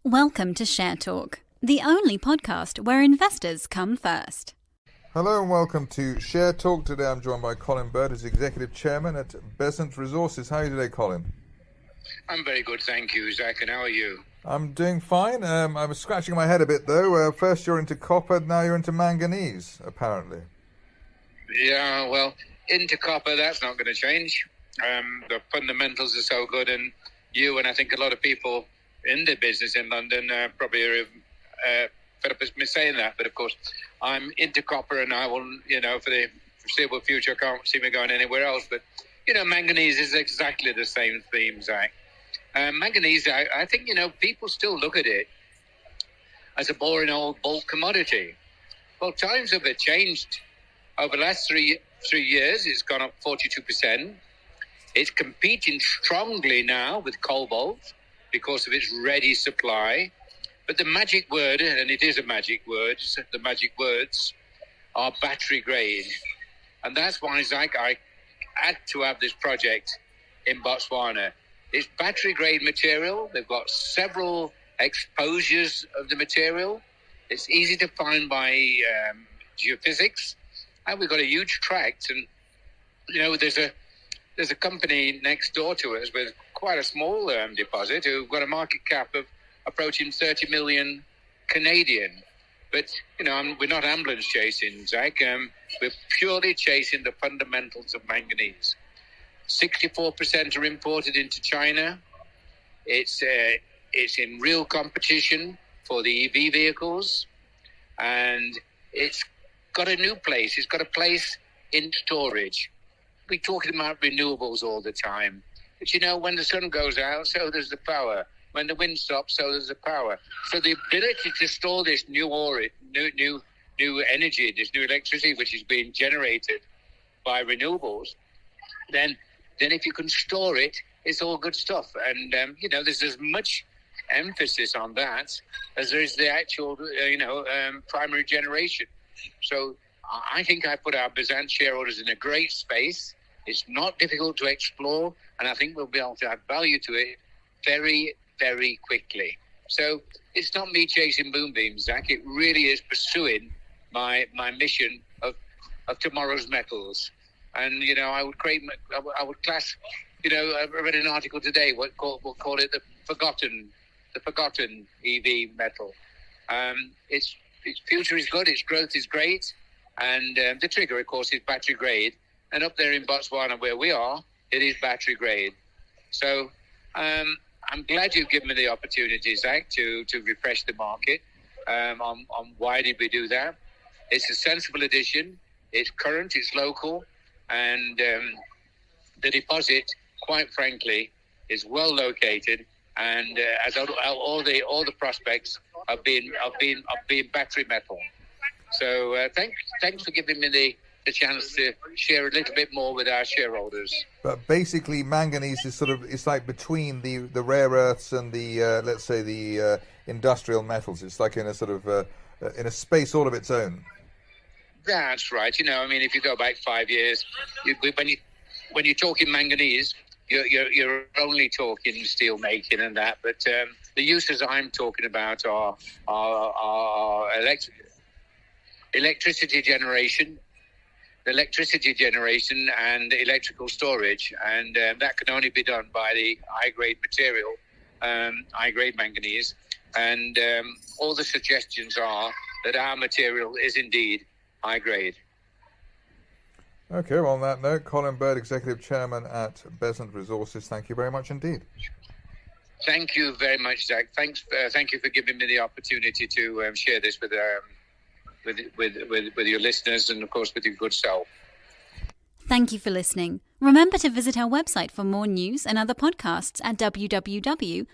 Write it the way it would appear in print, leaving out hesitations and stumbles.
Welcome to Share Talk, the only podcast where investors come first. Hello and welcome to Share Talk. Today I'm joined by Colin Bird, as Executive Chairman at Bezant Resources. How are you today, Colin? I'm very good, thank you, Zach, and how are you? I'm doing fine. I was scratching my head a bit though. First you're into copper, now you're into manganese, apparently. Yeah, well, into copper, that's not going to change. The fundamentals are so good, and you and I think a lot of people in the business in London probably are fed up with me saying that, but of course I'm into copper, and I will, for the foreseeable future, I can't see me going anywhere else. But manganese is exactly the same theme, Zach. Manganese, I think people still look at it as a boring old bulk commodity. Well, times have changed. Over the last three years, it's gone up 42%. It's competing strongly now with cobalt because of its ready supply. But the magic word, and it is a magic word, the magic words are battery grade. And that's why, Zach, I had to have this project in Botswana. It's battery grade material. They've got several exposures of the material. It's easy to find by geophysics. And we've got a huge tract. And, there's a company next door to us with quite a small deposit who've got a market cap of approaching 30 million Canadian. But, we're not ambulance chasing, Zach. We're purely chasing the fundamentals of manganese. 64% are imported into China. It's in real competition for the EV vehicles. And it's got a new place. It's got a place in storage. We're talking about renewables all the time. But when the sun goes out, so does the power. When the wind stops, so does the power. So the ability to store this new energy, this new electricity, which is being generated by renewables, then if you can store it, it's all good stuff. And, there's as much emphasis on that as there is the actual, primary generation. So I think I put our Bezant shareholders in a great space. It's not difficult to explore, and I think we'll be able to add value to it very, very quickly. So it's not me chasing moonbeams, Zach. It really is pursuing my mission of tomorrow's metals. And, I would class, I read an article today, we'll call it the forgotten EV metal. Its future is good, its growth is great, and the trigger, of course, is battery grade. And up there in Botswana, where we are, it is battery grade. So I'm glad you've given me the opportunity, Zach, to refresh the market on why did we do that. It's a sensible addition. It's current, it's local, and the deposit, quite frankly, is well located. And as all the prospects have been battery metal. So thanks for giving me the chance to share a little bit more with our shareholders. But basically, manganese is it's like between the rare earths and the let's say the industrial metals. It's like in a in a space all of its own. That's right. If you go back 5 years, when you're talking manganese, you're only talking steel making and that. But the uses I'm talking about are electricity generation and electrical storage, and that can only be done by the high-grade material, high-grade manganese. And all the suggestions are that our material is indeed high-grade. Okay, well, on that note, Colin Bird, Executive Chairman at Bezant Resources, thank you very much indeed. Thank you very much, Zach. Thank you for giving me the opportunity to share this with your listeners and, of course, with your good self. Thank you for listening. Remember to visit our website for more news and other podcasts at www.share-talk.com.